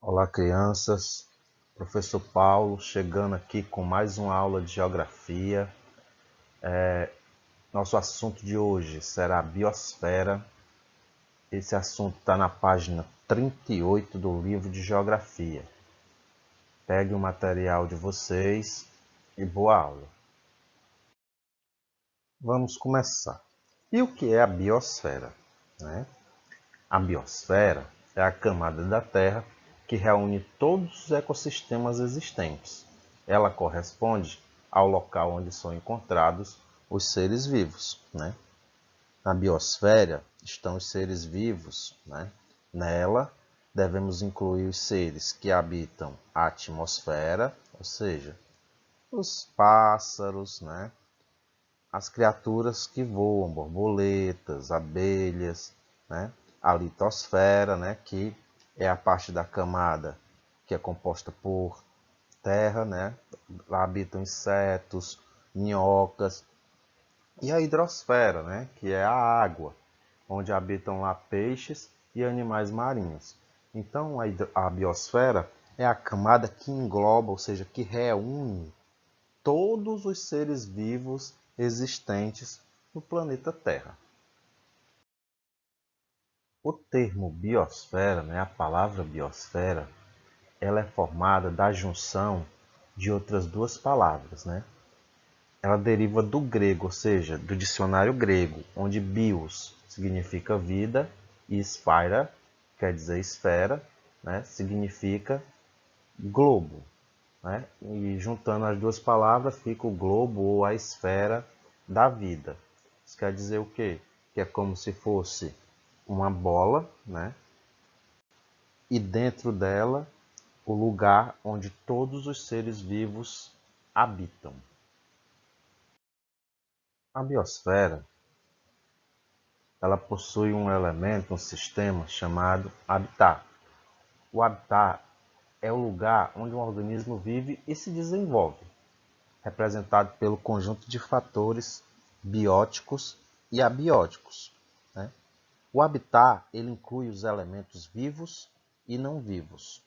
Olá, crianças. Professor Paulo chegando aqui com mais uma aula de geografia. Nosso assunto de hoje será a biosfera. Esse assunto está na página 38 do livro de geografia. Pegue o material de vocês e boa aula. Vamos começar. E o que é a biosfera? A biosfera é a camada da Terra que reúne todos os ecossistemas existentes. Ela corresponde ao local onde são encontrados os seres vivos. Na biosfera estão os seres vivos. Nela devemos incluir os seres que habitam a atmosfera, ou seja, os pássaros, as criaturas que voam, borboletas, abelhas, a litosfera, que é a parte da camada que é composta por terra, lá habitam insetos, minhocas, e a hidrosfera, que é a água, onde habitam lá peixes e animais marinhos. Então a biosfera é a camada que engloba, ou seja, que reúne todos os seres vivos existentes no planeta Terra. O termo biosfera, a palavra biosfera, ela é formada da junção de outras duas palavras. Ela deriva do grego, ou seja, do dicionário grego, onde bios significa vida e sphaira, quer dizer esfera, significa globo. E juntando as duas palavras fica o globo ou a esfera da vida. Isso quer dizer o quê? Que é como se fosse uma bola, e dentro dela o lugar onde todos os seres vivos habitam. A biosfera, ela possui um elemento, um sistema chamado habitat. O habitat é o lugar onde um organismo vive e se desenvolve, representado pelo conjunto de fatores bióticos e abióticos. O habitat ele inclui os elementos vivos e não vivos.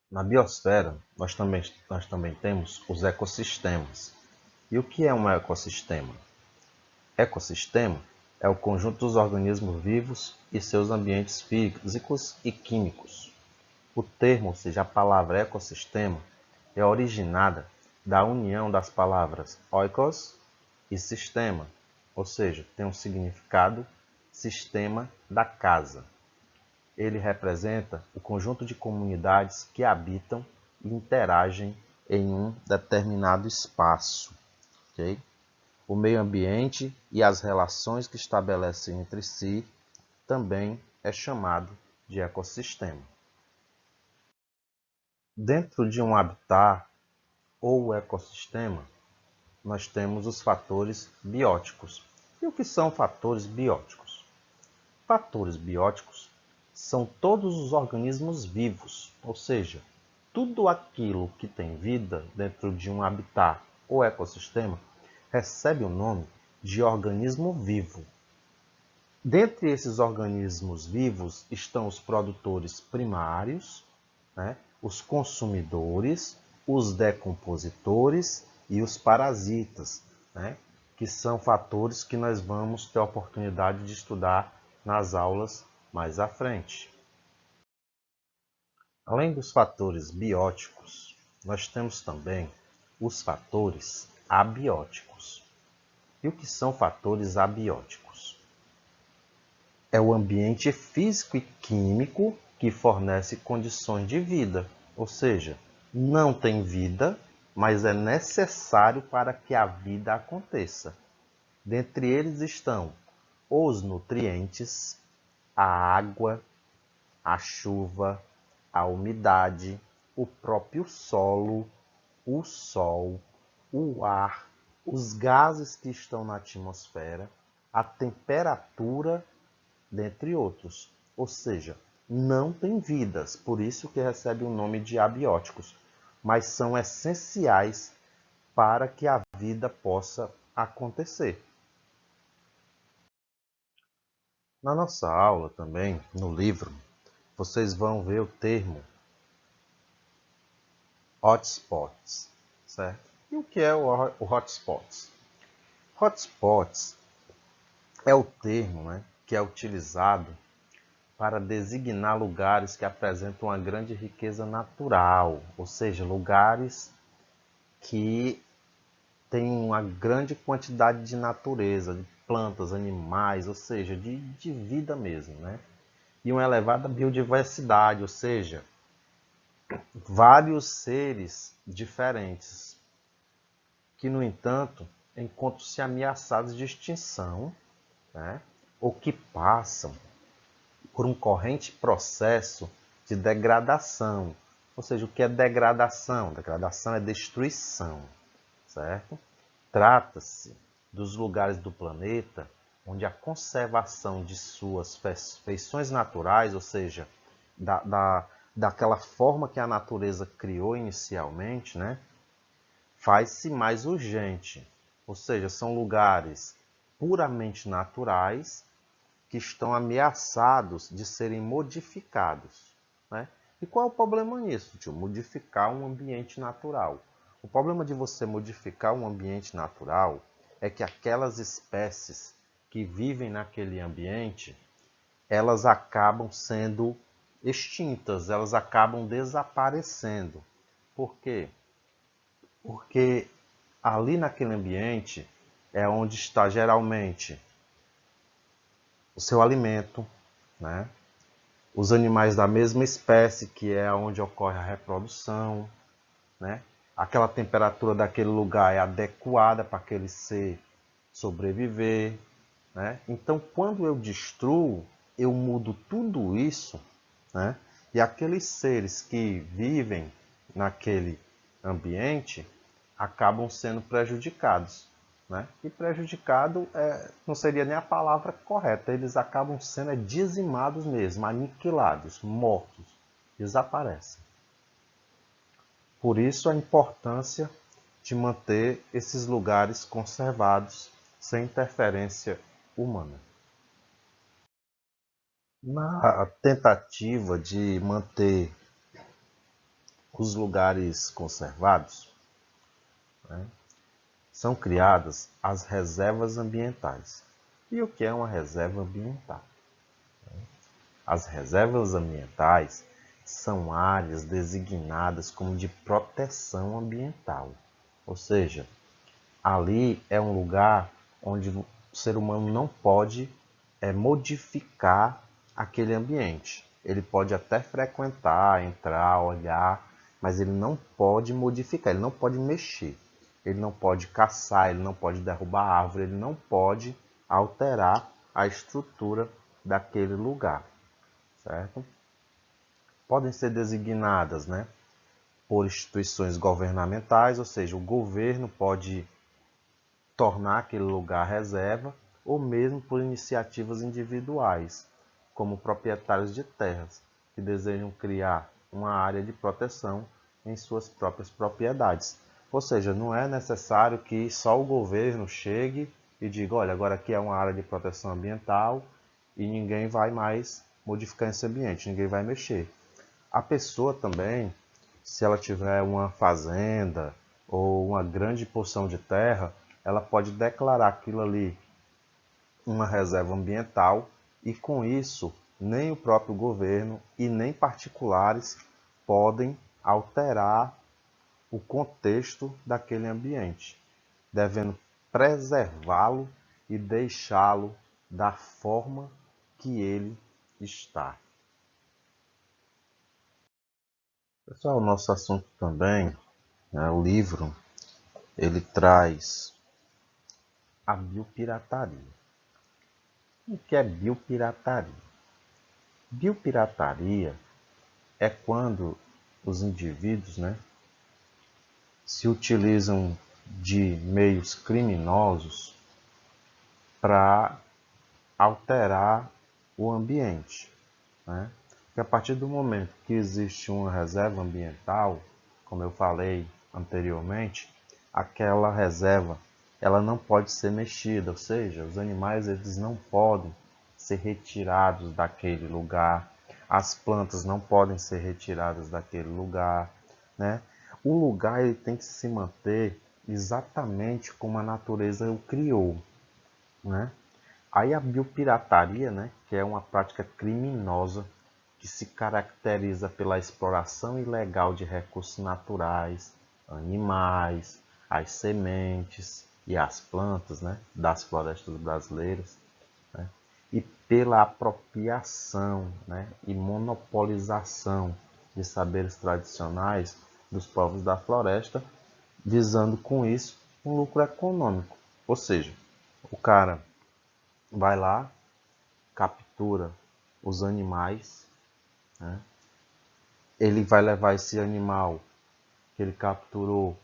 Na biosfera, nós também temos os ecossistemas. E o que é um ecossistema? Ecossistema é o conjunto dos organismos vivos e seus ambientes físicos e químicos. O termo, ou seja, a palavra ecossistema, é originada da união das palavras oikos e sistema, ou seja, tem um significado sistema da casa. Ele representa o conjunto de comunidades que habitam e interagem em um determinado espaço. Okay? O meio ambiente e as relações que estabelecem entre si também é chamado de ecossistema. Dentro de um habitat ou ecossistema, nós temos os fatores bióticos. E o que são fatores bióticos? Fatores bióticos são todos os organismos vivos, ou seja, tudo aquilo que tem vida dentro de um habitat ou ecossistema recebe o nome de organismo vivo. Dentre esses organismos vivos estão os produtores primários, os consumidores, os decompositores e os parasitas, que são fatores que nós vamos ter a oportunidade de estudar nas aulas mais à frente. Além dos fatores bióticos, nós temos também os fatores abióticos. E o que são fatores abióticos? É o ambiente físico e químico que fornece condições de vida, ou seja, não tem vida, mas é necessário para que a vida aconteça. Dentre eles estão os nutrientes, a água, a chuva, a umidade, o próprio solo, o sol, o ar, os gases que estão na atmosfera, a temperatura, dentre outros. Ou seja, não tem vidas, por isso que recebe o nome de abióticos, mas são essenciais para que a vida possa acontecer. Na nossa aula também, no livro, vocês vão ver o termo hotspots, certo? E o que é o hotspots? Hotspots é o termo, né, que é utilizado para designar lugares que apresentam uma grande riqueza natural, ou seja, lugares que têm uma grande quantidade de natureza, de plantas, animais, ou seja, de vida mesmo, né? E uma elevada biodiversidade, ou seja, vários seres diferentes, que, no entanto, encontram-se ameaçados de extinção, né? Ou que passam por um corrente processo de degradação. Ou seja, o que é degradação? Degradação é destruição, certo? Trata-se dos lugares do planeta onde a conservação de suas feições naturais, ou seja, daquela forma que a natureza criou inicialmente, né, faz-se mais urgente. Ou seja, são lugares puramente naturais que estão ameaçados de serem modificados, né? E qual é o problema nisso, tio? Modificar um ambiente natural. O problema de você modificar um ambiente natural é que aquelas espécies que vivem naquele ambiente, elas acabam sendo extintas, elas acabam desaparecendo. Por quê? Porque ali naquele ambiente é onde está geralmente o seu alimento, né? Os animais da mesma espécie, que é onde ocorre a reprodução, né? Aquela temperatura daquele lugar é adequada para aquele ser sobreviver, né? Então, quando eu destruo, eu mudo tudo isso, né? E aqueles seres que vivem naquele ambiente acabam sendo prejudicados, né? E prejudicado não seria nem a palavra correta, eles acabam sendo dizimados mesmo, aniquilados, mortos, desaparecem. Por isso a importância de manter esses lugares conservados sem interferência humana. Na tentativa de manter os lugares conservados, né, são criadas as reservas ambientais. E o que é uma reserva ambiental? As reservas ambientais são áreas designadas como de proteção ambiental. Ou seja, ali é um lugar onde o ser humano não pode modificar aquele ambiente. Ele pode até frequentar, entrar, olhar, mas ele não pode modificar, ele não pode mexer. Ele não pode caçar, ele não pode derrubar árvore, ele não pode alterar a estrutura daquele lugar, certo? Podem ser designadas, né, por instituições governamentais, ou seja, o governo pode tornar aquele lugar reserva, ou mesmo por iniciativas individuais, como proprietários de terras, que desejam criar uma área de proteção em suas próprias propriedades. Ou seja, não é necessário que só o governo chegue e diga, olha, agora aqui é uma área de proteção ambiental e ninguém vai mais modificar esse ambiente, ninguém vai mexer. A pessoa também, se ela tiver uma fazenda ou uma grande porção de terra, ela pode declarar aquilo ali uma reserva ambiental e, com isso, nem o próprio governo e nem particulares podem alterar o contexto daquele ambiente, devendo preservá-lo e deixá-lo da forma que ele está. Pessoal, o nosso assunto também, né, o livro, ele traz a biopirataria. O que é biopirataria? Biopirataria é quando os indivíduos, né, se utilizam de meios criminosos para alterar o ambiente, né? Porque a partir do momento que existe uma reserva ambiental, como eu falei anteriormente, aquela reserva ela não pode ser mexida, ou seja, os animais eles não podem ser retirados daquele lugar, as plantas não podem ser retiradas daquele lugar, né? O lugar ele tem que se manter exatamente como a natureza o criou, né? Aí a biopirataria, né, que é uma prática criminosa que se caracteriza pela exploração ilegal de recursos naturais, animais, as sementes e as plantas, né, das florestas brasileiras, né, e pela apropriação, né, e monopolização de saberes tradicionais dos povos da floresta, visando com isso um lucro econômico. Ou seja, o cara vai lá, captura os animais, né? Ele vai levar esse animal que ele capturou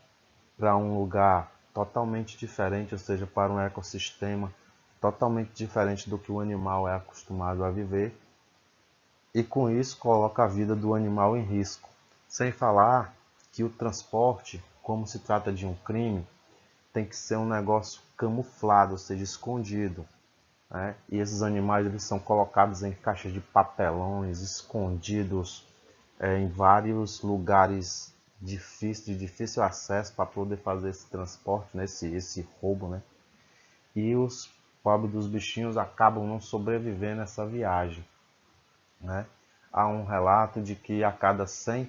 para um lugar totalmente diferente, ou seja, para um ecossistema totalmente diferente do que o animal é acostumado a viver, e com isso coloca a vida do animal em risco. Sem falar que o transporte, como se trata de um crime, tem que ser um negócio camuflado, ou seja, escondido, né? E esses animais eles são colocados em caixas de papelões, escondidos em vários lugares de difícil acesso para poder fazer esse transporte, né? esse roubo, né? E os pobres dos bichinhos acabam não sobrevivendo nessa viagem, né? Há um relato de que a cada 100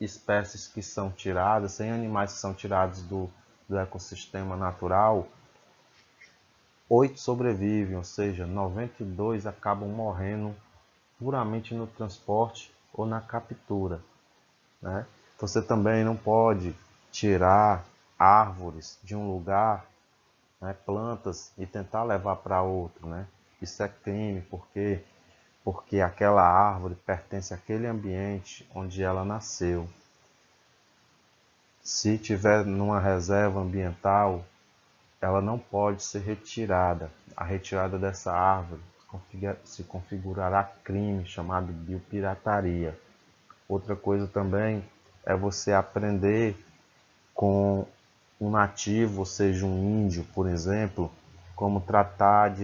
espécies que são tiradas, 100 animais que são tirados do ecossistema natural, 8 sobrevivem, ou seja, 92 acabam morrendo puramente no transporte ou na captura, né? Você também não pode tirar árvores de um lugar, né, plantas, e tentar levar para outro, né? Isso é crime, porque aquela árvore pertence àquele ambiente onde ela nasceu. Se tiver numa reserva ambiental, ela não pode ser retirada. A retirada dessa árvore se configurará crime chamado biopirataria. Outra coisa também é você aprender com um nativo, ou seja, um índio, por exemplo, como tratar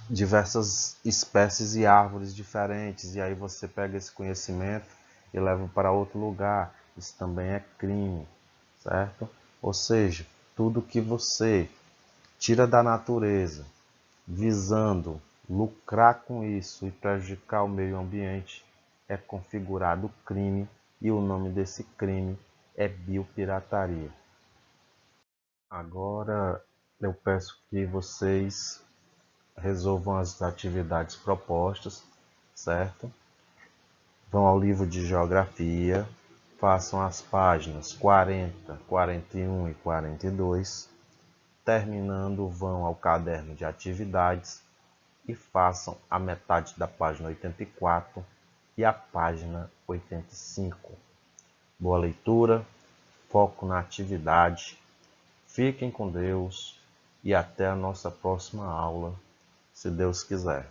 diversas espécies e árvores diferentes. E aí você pega esse conhecimento e leva para outro lugar. Isso também é crime, certo? Ou seja, tudo que você tira da natureza, visando lucrar com isso e prejudicar o meio ambiente, é configurado crime, e o nome desse crime é biopirataria. Agora eu peço que vocês resolvam as atividades propostas, certo? Vão ao livro de geografia, façam as páginas 40, 41 e 42. Terminando, vão ao caderno de atividades e façam a metade da página 84 e a página 85. Boa leitura, foco na atividade, fiquem com Deus e até a nossa próxima aula, se Deus quiser.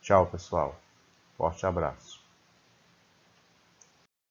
Tchau, pessoal. Forte abraço.